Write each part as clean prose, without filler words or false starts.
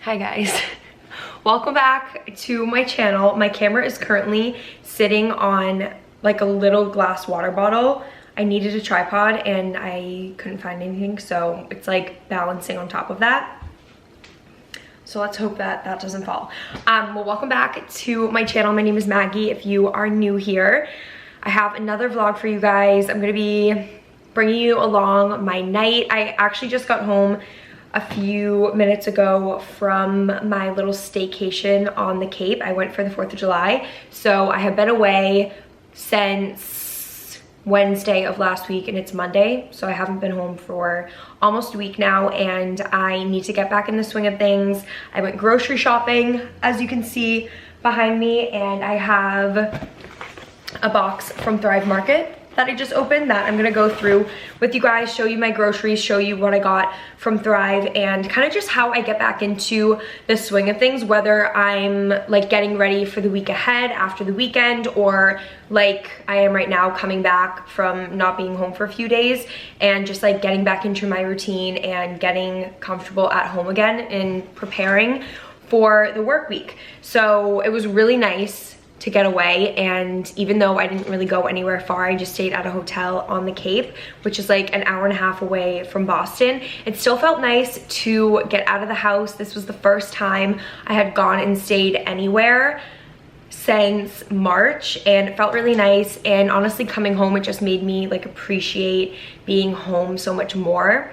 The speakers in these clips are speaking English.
Hi guys, welcome back to my channel. My camera is currently sitting on like a little glass water bottle. I needed a tripod and I couldn't find anything, so it's like balancing on top of that. So let's hope that that doesn't fall. Well, welcome back to my channel. My name is Maggie. If you are new here, I have another vlog for you guys. I'm gonna be bringing you along my night. I actually just got home a few minutes ago from my little staycation on the Cape. I went for the 4th of July. So I have been away since Wednesday of last week and it's Monday. So I haven't been home for almost a week now and I need to get back in the swing of things. I went grocery shopping, as you can see behind me, and I have a box from Thrive Market that I just opened that I'm gonna go through with you guys, show you my groceries, show you what I got from Thrive, and kind of just how I get back into the swing of things, whether I'm like getting ready for the week ahead after the weekend, or like I am right now coming back from not being home for a few days and just like getting back into my routine and getting comfortable at home again and preparing for the work week. So it was really nice to get away, and even though I didn't really go anywhere far, I just stayed at a hotel on the Cape, which is like an hour and a half away from Boston. It still felt nice to get out of the house. This was the first time I had gone and stayed anywhere since March, and it felt really nice. And honestly, coming home, it just made me like appreciate being home so much more.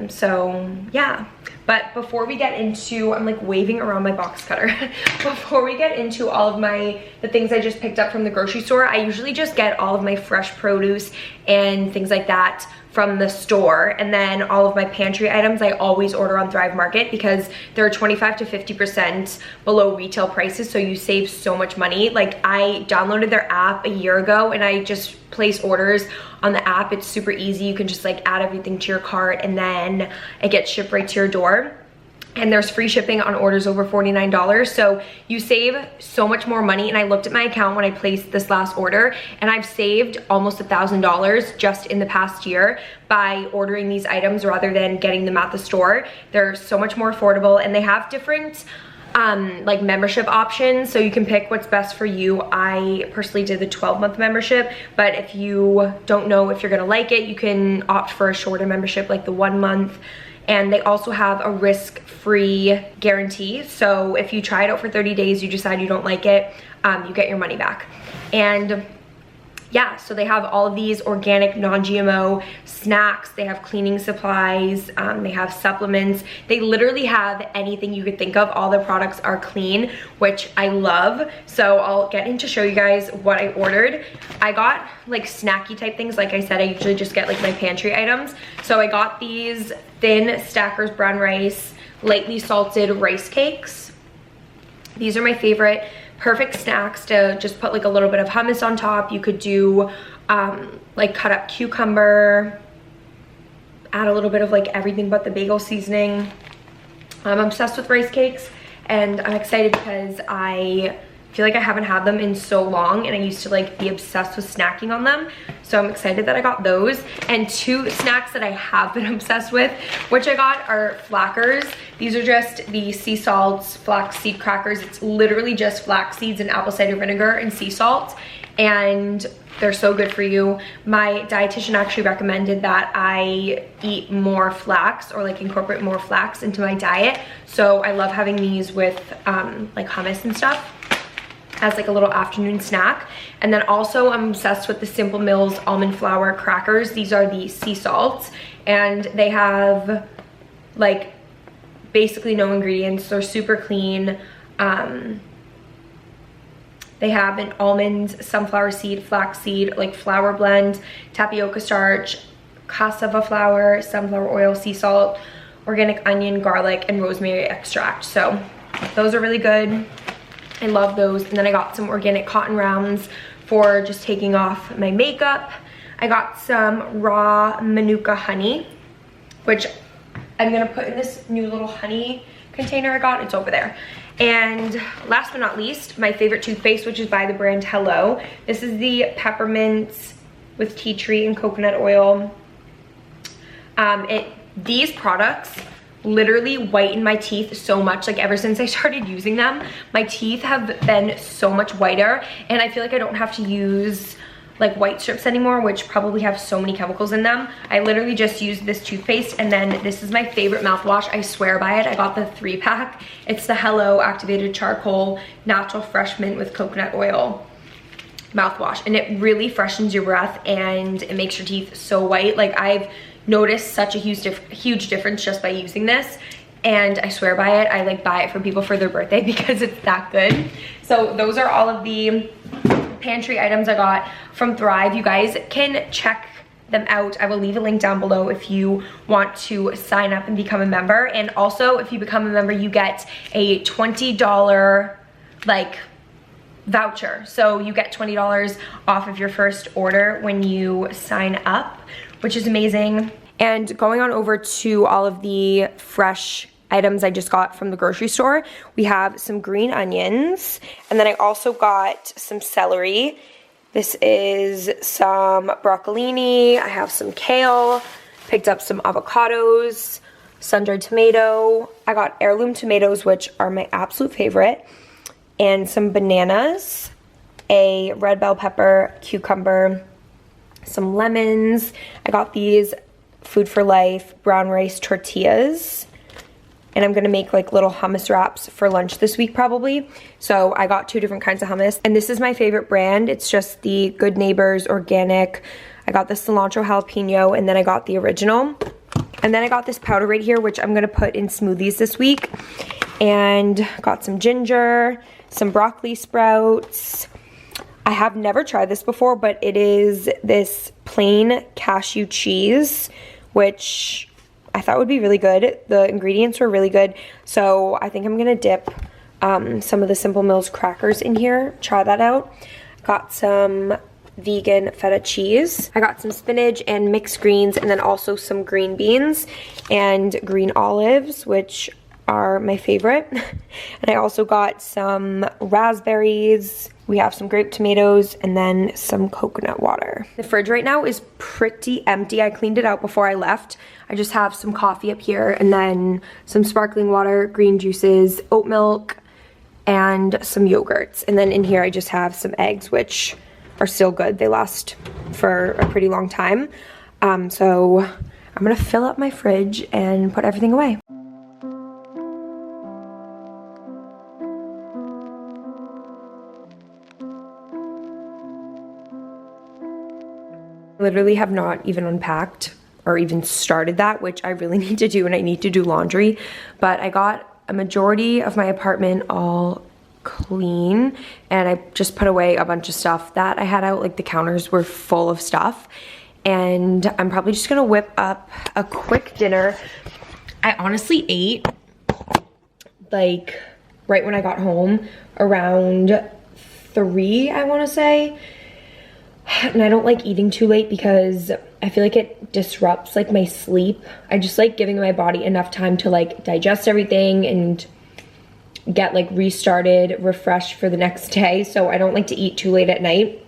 So yeah, but before we get into, I'm like waving around my box cutter. Before we get into all of the things I just picked up from the grocery store, I usually just get all of my fresh produce and things like that from the store, and then all of my pantry items I always order on Thrive Market because they're 25 to 50% below retail prices, so you save so much money. Like, I downloaded their app a year ago and I just place orders on the app. It's super easy. You can just like add everything to your cart and then it gets shipped right to your door. And there's free shipping on orders over $49. So you save so much more money. And I looked at my account when I placed this last order and I've saved almost $1,000 just in the past year by ordering these items rather than getting them at the store. They're so much more affordable and they have different like membership options, so you can pick what's best for you. I personally did the 12-month membership, but if you don't know if you're gonna like it, you can opt for a shorter membership like the 1 month. And they also have a risk-free guarantee, so if you try it out for 30 days, you decide you don't like it, you get your money back. And yeah, so they have all of these organic, non-GMO snacks. They have cleaning supplies. They have supplements. They literally have anything you could think of. All their products are clean, which I love. So I'll get in to show you guys what I ordered. I got like snacky type things. Like I said, I usually just get like my pantry items. So I got these thin Stackers brown rice, lightly salted rice cakes. These are my favorite. Perfect snacks to just put like a little bit of hummus on top. You could do like cut up cucumber, add a little bit of like everything but the bagel seasoning. I'm obsessed with rice cakes and I'm excited because I feel like I haven't had them in so long and I used to like be obsessed with snacking on them. So I'm excited that I got those. And two snacks that I have been obsessed with, which I got, are Flackers. These are just the sea salts flaxseed crackers. It's literally just flax seeds and apple cider vinegar and sea salt, and they're so good for you. My dietitian actually recommended that I eat more flax or like incorporate more flax into my diet. So I love having these with like hummus and stuff as like a little afternoon snack. And then also I'm obsessed with the Simple Mills almond flour crackers. These are the sea salts and they have like basically no ingredients. They're super clean. They have an almond, sunflower seed, flax seed, like flour blend, tapioca starch, cassava flour, sunflower oil, sea salt, organic onion, garlic, and rosemary extract. So those are really good. I love those. And then I got some organic cotton rounds for just taking off my makeup. I got some raw Manuka honey, which I'm gonna put in this new little honey container I got. It's over there. And last but not least, my favorite toothpaste, which is by the brand Hello. This is the peppermint with tea tree and coconut oil. These products literally whitened my teeth so much. Like ever since I started using them, my teeth have been so much whiter, and I feel like I don't have to use like white strips anymore, which probably have so many chemicals in them. I literally just use this toothpaste, and then this is my favorite mouthwash. I swear by it. I got the 3-pack. It's the Hello Activated Charcoal Natural Fresh Mint with Coconut Oil mouthwash, and it really freshens your breath and it makes your teeth so white. Like I've noticed such a huge difference just by using this, and I swear by it. I like buy it for people for their birthday because it's that good. So those are all of the pantry items I got from Thrive. You guys can check them out. I will leave a link down below if you want to sign up and become a member. And also if you become a member, you get a $20 like voucher. So you get $20 off of your first order when you sign up, which is amazing. And going on over to all of the fresh items I just got from the grocery store, we have some green onions, and then I also got some celery. This is some broccolini. I have some kale, picked up some avocados, sun-dried tomato. I got heirloom tomatoes, which are my absolute favorite, and some bananas, a red bell pepper, cucumber, some lemons. I got these Food for Life brown rice tortillas, and I'm gonna make like little hummus wraps for lunch this week probably. So I got 2 different kinds of hummus, and this is my favorite brand. It's just the Good Neighbors organic. I got the cilantro jalapeno, and then I got the original. And then I got this powder right here, which I'm gonna put in smoothies this week. And got some ginger, some broccoli sprouts. I have never tried this before, but it is this plain cashew cheese, which I thought would be really good. The ingredients were really good, so I think I'm gonna dip some of the Simple Mills crackers in here. Try that out. Got some vegan feta cheese. I got some spinach and mixed greens, and then also some green beans and green olives, which are my favorite. And I also got some raspberries. We have some grape tomatoes, and then some coconut water. The fridge right now is pretty empty. I cleaned it out before I left. I just have some coffee up here, and then some sparkling water, green juices, oat milk, and some yogurts. And then in here I just have some eggs, which are still good. They last for a pretty long time. So I'm gonna fill up my fridge and put everything away. Literally have not even unpacked or even started that, which I really need to do, and I need to do laundry. But I got a majority of my apartment all clean, and I just put away a bunch of stuff that I had out. Like the counters were full of stuff, and I'm probably just gonna whip up a quick dinner. I honestly ate like right when I got home around 3, I want to say. And I don't like eating too late because I feel like it disrupts like my sleep. I just like giving my body enough time to like digest everything and get like restarted, refreshed for the next day. So I don't like to eat too late at night.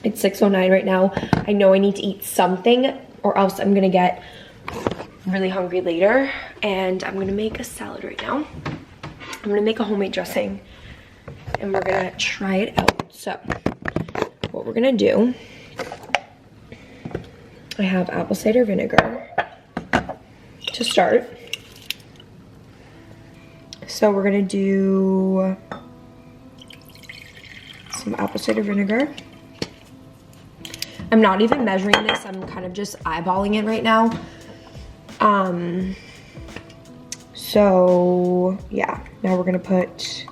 It's 6:09 right now. I know I need to eat something or else I'm gonna get really hungry later. And I'm gonna make a salad right now. I'm gonna make a homemade dressing and we're gonna try it out. So what we're gonna do, I have apple cider vinegar to start. So we're gonna do some apple cider vinegar. I'm not even measuring this, I'm kind of just eyeballing it right now. So yeah, now we're gonna put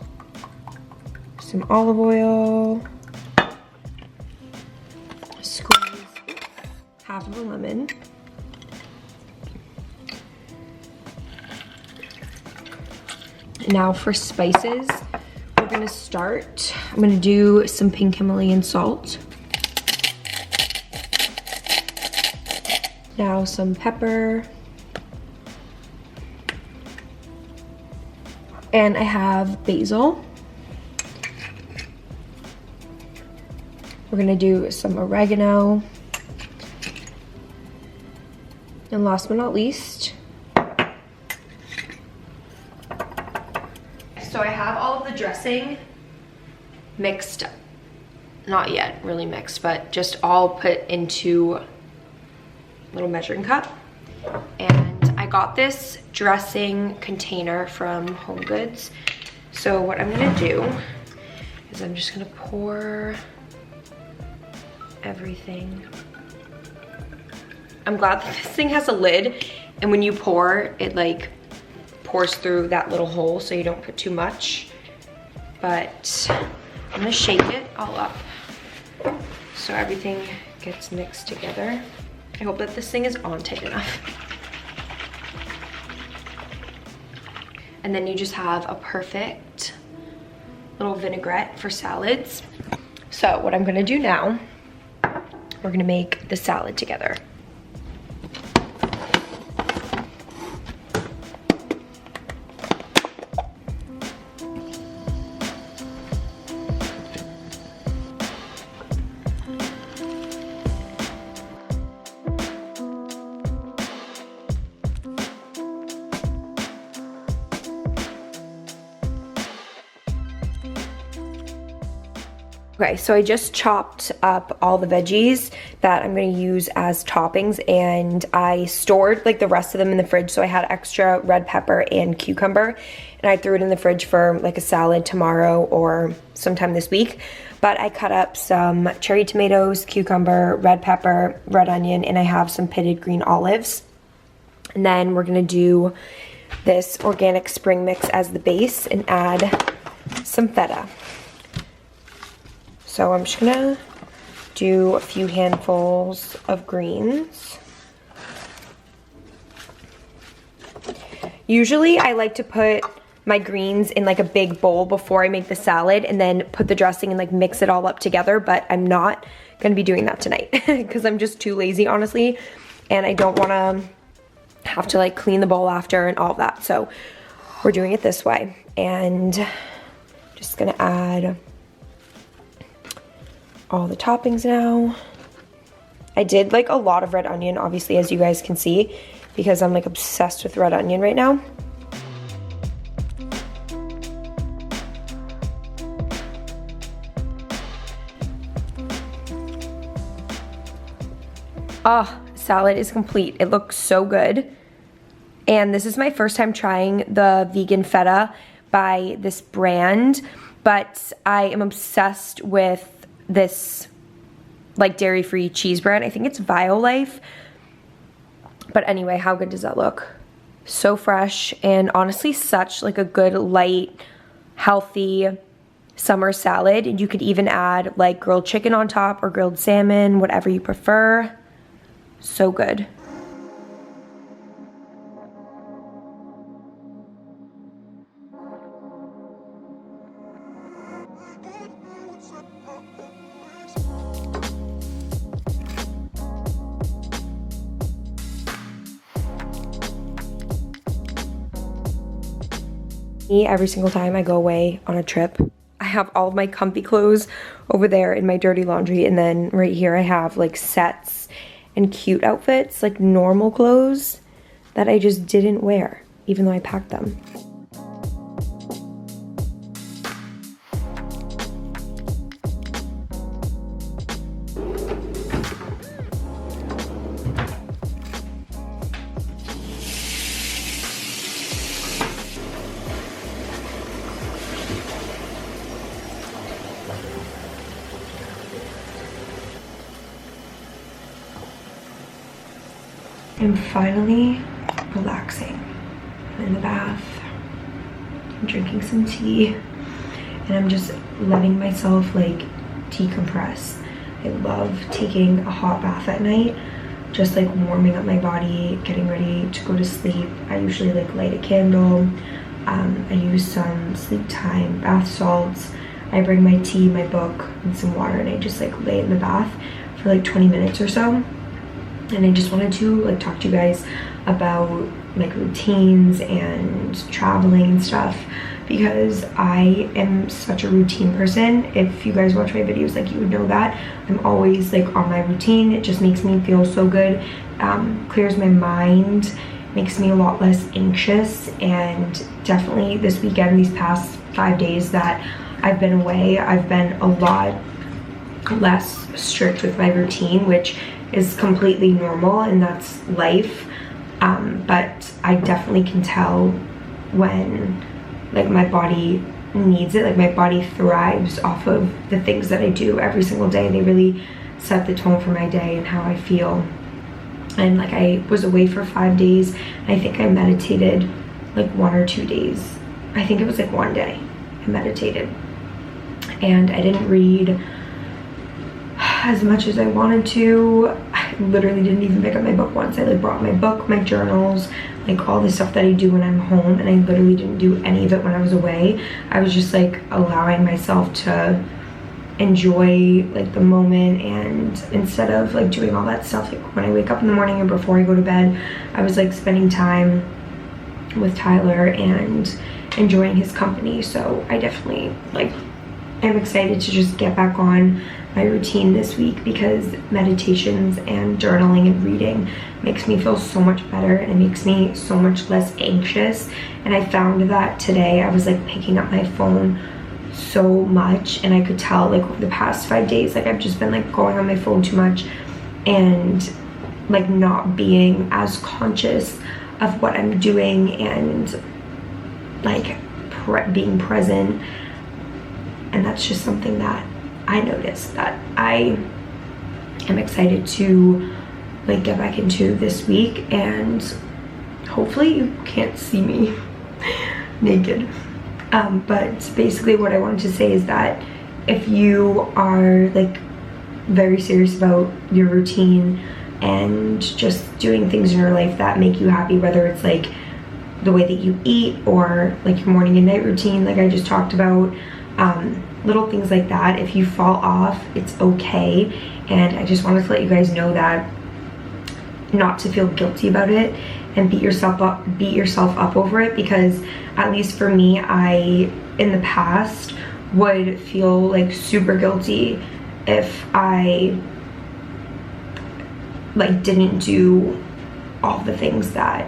some olive oil, squeeze half of a lemon, now for spices, we're gonna start, I'm gonna do some pink Himalayan salt, now some pepper, and I have basil. We're gonna do some oregano. And last but not least, so I have all of the dressing mixed, not yet really mixed, but just all put into a little measuring cup. And I got this dressing container from Home Goods. So what I'm gonna do is I'm just gonna pour everything. I'm glad that this thing has a lid, and when you pour, it like pours through that little hole so you don't put too much. But I'm gonna shake it all up so everything gets mixed together. I hope that this thing is on tight enough. And then you just have a perfect little vinaigrette for salads. So what I'm gonna do now, we're gonna make the salad together. Okay, so I just chopped up all the veggies that I'm gonna use as toppings, and I stored like the rest of them in the fridge, so I had extra red pepper and cucumber, and I threw it in the fridge for like a salad tomorrow or sometime this week. But I cut up some cherry tomatoes, cucumber, red pepper, red onion, and I have some pitted green olives. And then we're gonna do this organic spring mix as the base and add some feta. So I'm just gonna do a few handfuls of greens. Usually I like to put my greens in like a big bowl before I make the salad and then put the dressing and like mix it all up together, but I'm not gonna be doing that tonight because I'm just too lazy, honestly, and I don't wanna have to like clean the bowl after and all of that. So we're doing it this way, and just gonna add all the toppings now. I did like a lot of red onion, obviously, as you guys can see, because I'm like obsessed with red onion right now. Oh, salad is complete. It looks so good. And this is my first time trying the vegan feta by this brand, but I am obsessed with this like dairy-free cheese brand. I think it's Violife. But anyway, how good does that look? So fresh, and honestly such like a good, light, healthy summer salad. And you could even add like grilled chicken on top or grilled salmon, whatever you prefer. So good. Every single time I go away on a trip, I have all of my comfy clothes over there in my dirty laundry, and then right here I have like sets and cute outfits, like normal clothes that I just didn't wear even though I packed them. I'm finally relaxing. I'm in the bath, I'm drinking some tea, and I'm just letting myself like decompress. I love taking a hot bath at night, just like warming up my body, getting ready to go to sleep. I usually like light a candle. I use some sleep time bath salts. I bring my tea, my book, and some water, and I just like lay in the bath for like 20 minutes or so. And I just wanted to like talk to you guys about like routines and traveling and stuff, because I am such a routine person. If you guys watch my videos, like, you would know that I'm always like on my routine. It just makes me feel so good, clears my mind, makes me a lot less anxious. And definitely this weekend, these past 5 days that I've been away, I've been a lot less strict with my routine, which is completely normal and that's life. But I definitely can tell when like my body needs it. Like my body thrives off of the things that I do every single day. They really set the tone for my day and how I feel. And like I was away for 5 days. I think I meditated like 1 or 2 days. I think it was like 1 day I meditated. And I didn't read as much as I wanted to. I literally didn't even pick up my book once. I like brought my book, my journals, like all the stuff that I do when I'm home, and I literally didn't do any of it when I was away. I was just like allowing myself to enjoy like the moment, and instead of like doing all that stuff, like when I wake up in the morning and before I go to bed, I was like spending time with Tyler and enjoying his company. So I definitely like am excited to just get back on my routine this week, because meditations and journaling and reading makes me feel so much better and it makes me so much less anxious. And I found that today I was like picking up my phone so much, and I could tell like over the past 5 days, like I've just been like going on my phone too much and like not being as conscious of what I'm doing and like being present. And that's just something that I noticed that I am excited to like get back into this week. And hopefully you can't see me naked. But basically what I wanted to say is that if you are like very serious about your routine and just doing things in your life that make you happy, whether it's like the way that you eat or like your morning and night routine like I just talked about, little things like that, if you fall off, it's okay. And I just wanted to let you guys know that, not to feel guilty about it and beat yourself up over it, because at least for me, I in the past would feel like super guilty if I like didn't do all the things that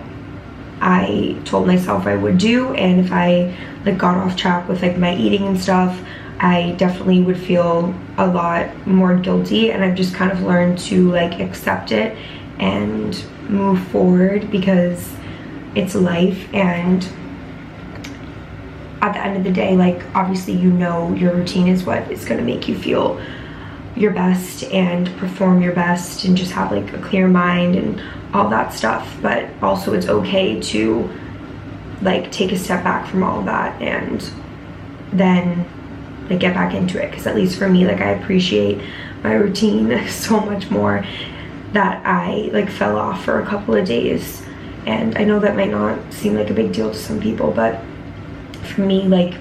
I told myself I would do. And if I like got off track with like my eating and stuff, I definitely would feel a lot more guilty. And I've just kind of learned to like accept it and move forward, because it's life. And at the end of the day, like obviously you know your routine is what is going to make you feel your best and perform your best and just have like a clear mind and all that stuff. But also it's okay to like take a step back from all of that and then like get back into it. Because at least for me, like I appreciate my routine so much more that I like fell off for a couple of days. And I know that might not seem like a big deal to some people, but for me, like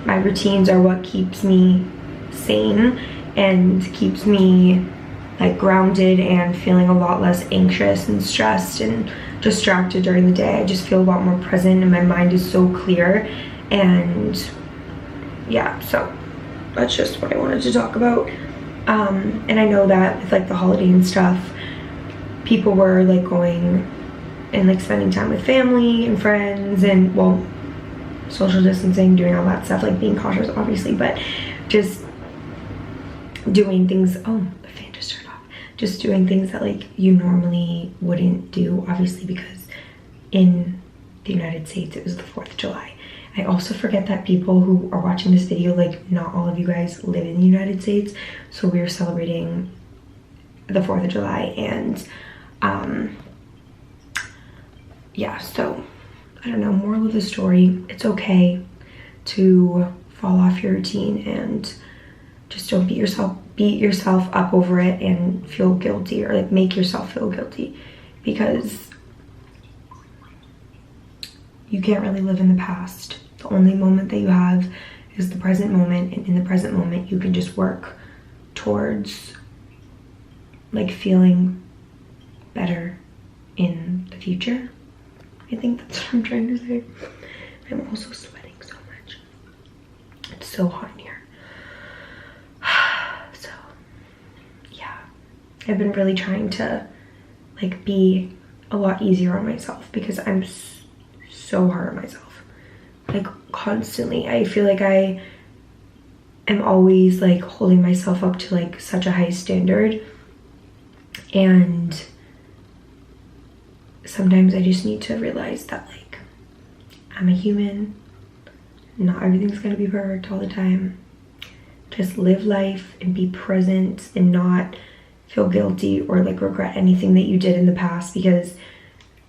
my routines are what keeps me sane and keeps me like grounded and feeling a lot less anxious and stressed and distracted during the day. I just feel a lot more present and my mind is so clear. And yeah, so that's just what I wanted to talk about. And I know that with like the holiday and stuff, people were like going and like spending time with family and friends and, well, social distancing, doing all that stuff, like being cautious obviously, but just doing things, oh, the fan just turned off, just doing things that like you normally wouldn't do, obviously, because in the United States it was the 4th of July. I also forget that people who are watching this video, like not all of you guys live in the United States, so we are celebrating the 4th of July. And yeah, so I don't know, moral of the story, it's okay to fall off your routine and just don't beat yourself up over it and feel guilty, or like make yourself feel guilty, because you can't really live in the past. The only moment that you have is the present moment, and in the present moment you can just work towards like feeling better in the future. I think that's what I'm trying to say. I'm also sweating so much. It's so hot in here. So yeah, I've been really trying to like be a lot easier on myself because I'm so hard on myself. Like constantly. I feel like I am always like holding myself up to like such a high standard, and sometimes I just need to realize that like I'm a human. Not everything's gonna be perfect all the time. Just live life and be present and not feel guilty or like regret anything that you did in the past, because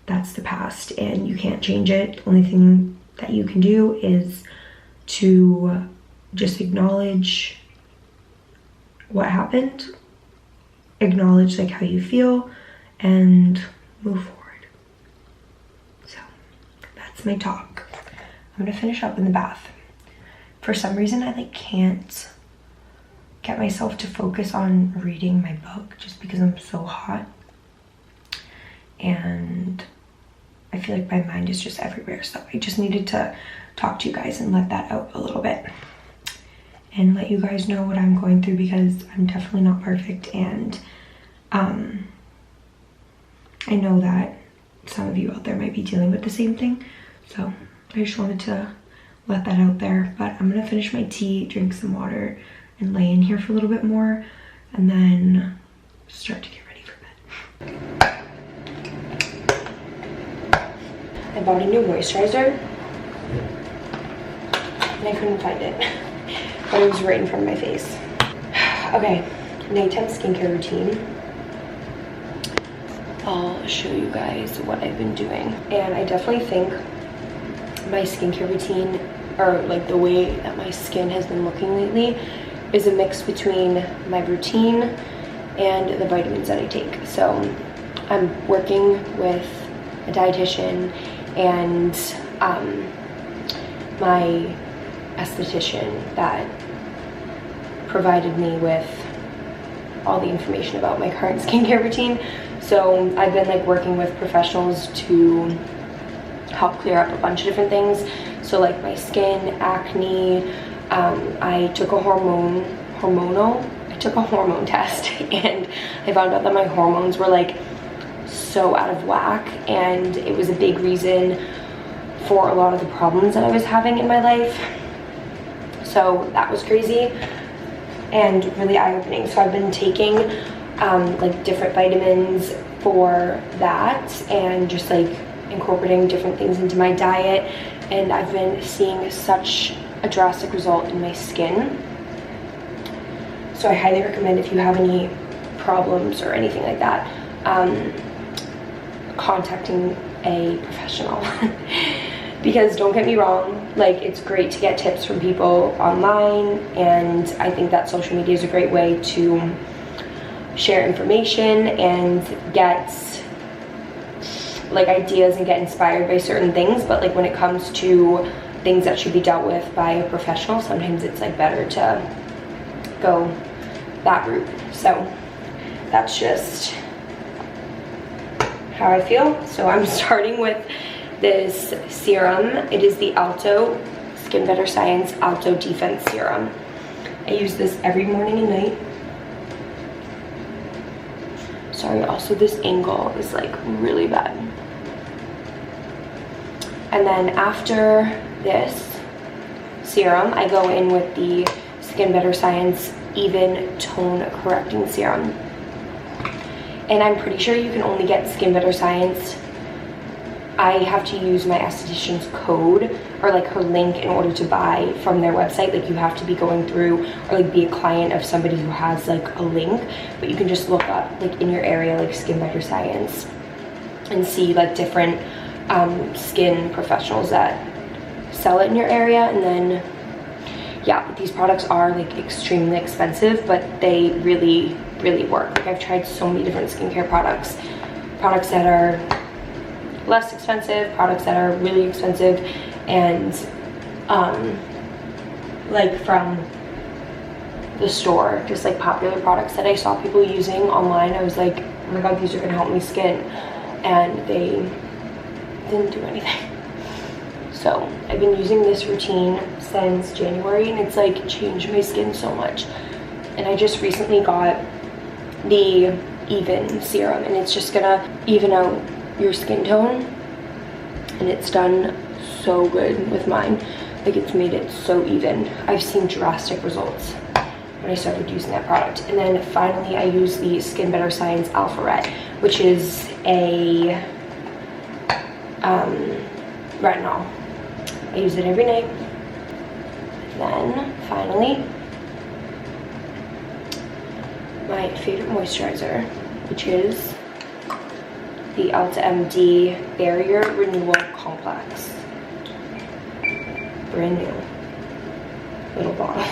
that's the past and you can't change it. The only thing that you can do is to just acknowledge what happened, acknowledge like how you feel, and move forward. So that's my talk. I'm gonna finish up in the bath. For some reason I like can't get myself to focus on reading my book just because I'm so hot, and I feel like my mind is just everywhere. So I just needed to talk to you guys and let that out a little bit and let you guys know what I'm going through, because I'm definitely not perfect, and I know that some of you out there might be dealing with the same thing. So I just wanted to let that out there. But I'm gonna finish my tea, drink some water, and lay in here for a little bit more, and then start to get ready for bed. I bought a new moisturizer and I couldn't find it, but it was right in front of my face. Okay, nighttime skincare routine. I'll show you guys what I've been doing, and I definitely think my skincare routine, or like the way that my skin has been looking lately, is a mix between my routine and the vitamins that I take. So I'm working with a dietitian and my esthetician that provided me with all the information about my current skincare routine. So I've been like working with professionals to help clear up a bunch of different things. So like my skin, acne, I took a hormone test, and I found out that my hormones were like so out of whack, and it was a big reason for a lot of the problems that I was having in my life. So that was crazy and really eye-opening. So I've been taking like different vitamins for that, and just like incorporating different things into my diet, and I've been seeing such a drastic result in my skin. So I highly recommend, if you have any problems or anything like that, contacting a professional. Because don't get me wrong, like it's great to get tips from people online, and I think that social media is a great way to share information and get like ideas and get inspired by certain things. But like when it comes to things that should be dealt with by a professional, sometimes it's like better to go that route. So that's just how I feel. So I'm starting with this serum. It is the Skin Better Science Alto Defense Serum. I use this every morning and night. Sorry, also this angle is like really bad. And then after this serum, I go in with the Skin Better Science Even Tone Correcting Serum. And I'm pretty sure you can only get Skin Better Science. I have to use my esthetician's code or like her link in order to buy from their website. Like you have to be going through or like be a client of somebody who has like a link, but you can just look up like in your area like Skin Better Science and see like different skin professionals that sell it in your area. And then yeah, these products are like extremely expensive, but they really work. Like I've tried so many different skincare products that are less expensive, products that are really expensive, and like from the store, just like popular products that I saw people using online. I was like, oh my god, these are gonna help my skin, and they didn't do anything. So I've been using this routine since January, and it's like changed my skin so much. And I just recently got the Even serum, and it's just gonna even out your skin tone, and it's done so good with mine. Like, it's made it so even. I've seen drastic results when I started using that product. And then finally I use the Skin Better Science Alpha Red, which is a retinol. I use it every night. And then finally, my favorite moisturizer, which is the Ulta MD Barrier Renewal Complex. Brand new little bottle.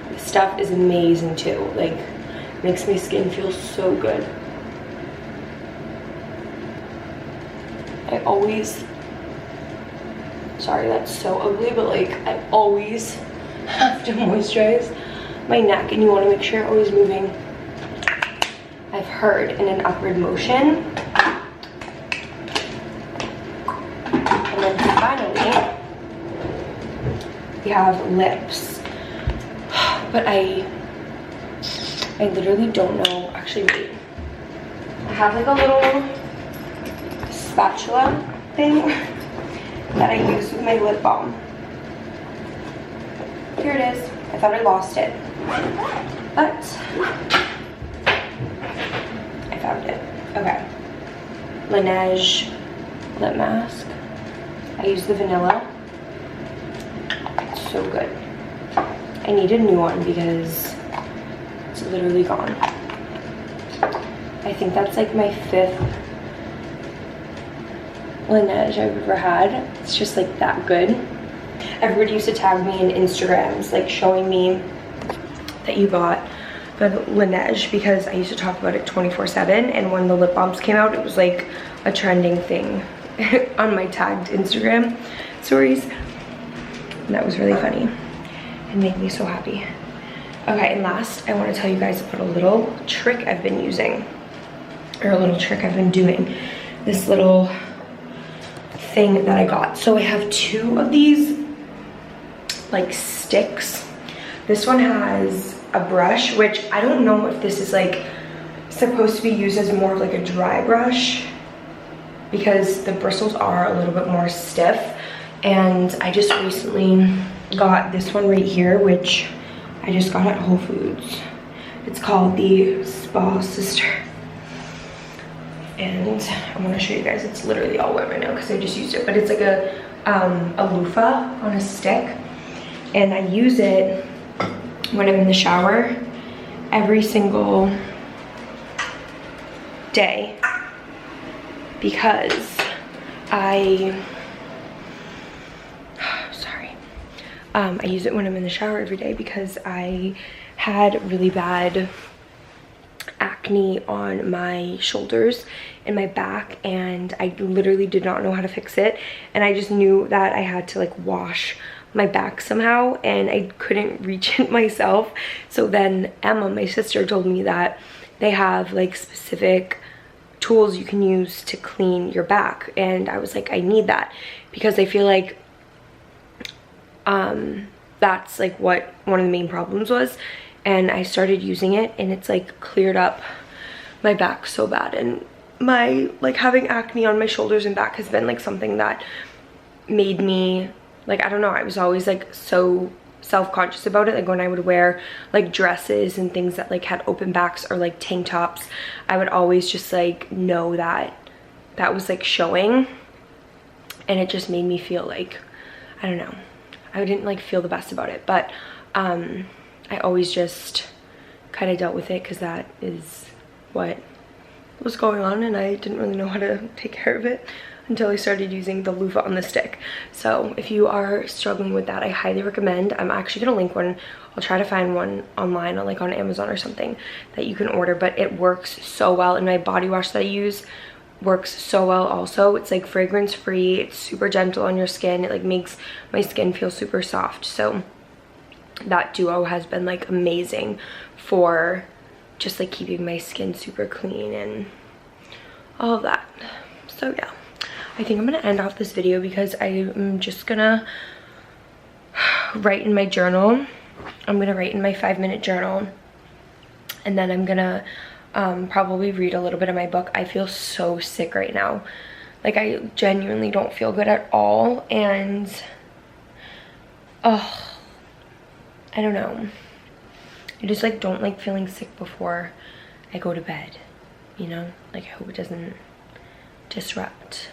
This stuff is amazing too. Like, makes my skin feel so good. I always, sorry that's so ugly, but like I always have to moisturize my neck, and you want to make sure you're always moving, I've heard, in an upward motion. And then finally we have lips, but I literally don't know. Actually, wait, I have like a little spatula thing that I use with my lip balm. Here it is. I thought I lost it, but I found it. Okay, Laneige lip mask. I use the vanilla. It's so good. I need a new one because it's literally gone. I think that's like my 5th Laneige I've ever had. It's just like that good. Everybody used to tag me in Instagrams, like showing me that you got the Laneige, because I used to talk about it 24/7, and when the lip balms came out, it was like a trending thing on my tagged Instagram stories. And that was really funny and made me so happy. Okay, and last, I want to tell you guys about a little trick I've been using, or a little trick I've been doing. This little thing that I got. So I have 2 of these like sticks. This one has a brush, which I don't know if this is like supposed to be used as more of like a dry brush, because the bristles are a little bit more stiff. And I just recently got this one right here, which I just got at Whole Foods. It's called the Spa Sister. And I want to show you guys. It's literally all wet right now because I just used it, but it's like a loofah on a stick, and I use it when I'm in the shower every single day, because I use it when I'm in the shower every day because I had really bad acne on my shoulders and my back, and I literally did not know how to fix it, and I just knew that I had to like wash my back somehow, and I couldn't reach it myself. So then Emma, my sister, told me that they have like specific tools you can use to clean your back, and I was like, I need that, because I feel like that's like what one of the main problems was. And I started using it, and it's like cleared up my back so bad, and my like having acne on my shoulders and back has been like something that made me like, I don't know, I was always like so self-conscious about it. Like when I would wear like dresses and things that like had open backs, or like tank tops, I would always just like know that that was like showing, and it just made me feel like, I don't know, I didn't like feel the best about it. But I always just kind of dealt with it because that is what was going on, and I didn't really know how to take care of it until I started using the loofah on the stick. So if you are struggling with that, I highly recommend. I'm actually gonna link one. I'll try to find one online, or like on Amazon or something, that you can order, but it works so well. And my body wash that I use works so well also. It's like fragrance free, it's super gentle on your skin, it like makes my skin feel super soft. So that duo has been like amazing for just like keeping my skin super clean and all of that. So yeah, I think I'm gonna end off this video because I'm just gonna write in my journal. I'm gonna write in my 5-minute journal, and then I'm gonna probably read a little bit of my book. I feel so sick right now. Like, I genuinely don't feel good at all, and oh, I don't know. I just like don't like feeling sick before I go to bed, you know? Like, I hope it doesn't disrupt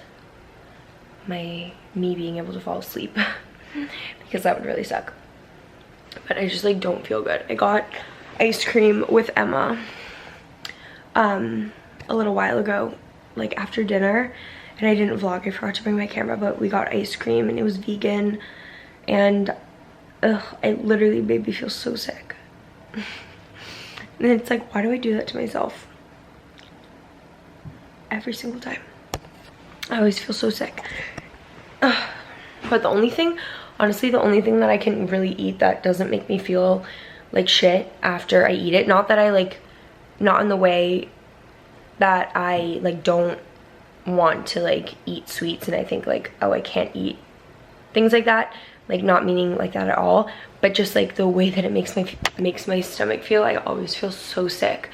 me being able to fall asleep because that would really suck. But I just like don't feel good. I got ice cream with Emma a little while ago, like after dinner, and I didn't vlog. I forgot to bring my camera, but we got ice cream and it was vegan, and it literally made me feel so sick. And it's like, why do I do that to myself every single time? I always feel so sick. But the only thing, honestly, the only thing that I can really eat that doesn't make me feel like shit after I eat it, not that I like, not in the way that I like don't want to like eat sweets and I think like, oh, I can't eat things like that, like not meaning like that at all, but just like the way that it makes my stomach feel. I always feel so sick,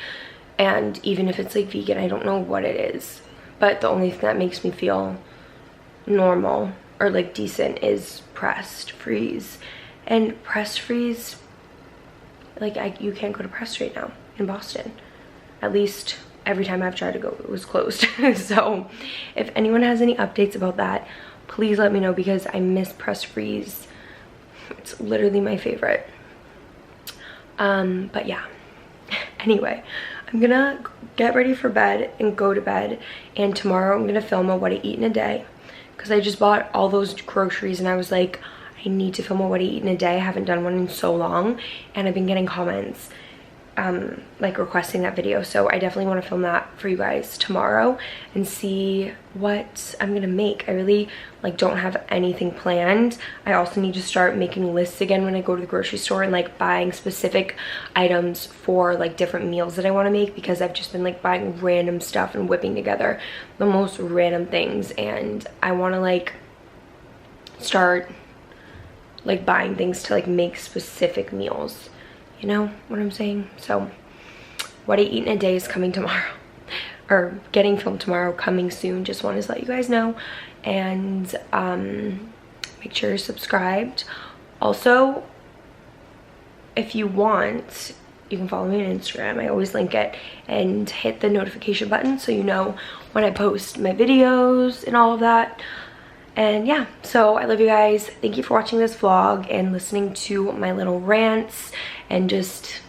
and even if it's like vegan, I don't know what it is, but the only thing that makes me feel normal or like decent is pressed freeze. And pressed freeze, like you can't go to Pressed right now in Boston. At least every time I've tried to go, it was closed. So if anyone has any updates about that, please let me know, because I miss Pressed freeze. It's literally my favorite. But yeah, anyway, I'm gonna get ready for bed and go to bed, and tomorrow I'm gonna film a what I eat in a day, because I just bought all those groceries and I was like, I need to film a what I eat in a day. I haven't done one in so long, and I've been getting comments like requesting that video, so I definitely want to film that for you guys tomorrow and see what I'm gonna make. I really like don't have anything planned. I also need to start making lists again when I go to the grocery store and like buying specific items for like different meals that I want to make, because I've just been like buying random stuff and whipping together the most random things, and I want to like start like buying things to like make specific meals. You know what I'm saying? So what I eat in a day is coming tomorrow, or getting filmed tomorrow, coming soon. Just wanted to let you guys know, and make sure you're subscribed. Also, if you want, you can follow me on Instagram. I always link it, and hit the notification button so you know when I post my videos and all of that. And yeah, so I love you guys. Thank you for watching this vlog and listening to my little rants and just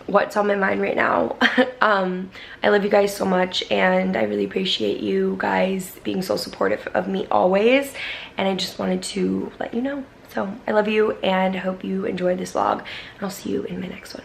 what's on my mind right now. I love you guys so much, and I really appreciate you guys being so supportive of me always, and I just wanted to let you know. So I love you, and I hope you enjoyed this vlog, and I'll see you in my next one.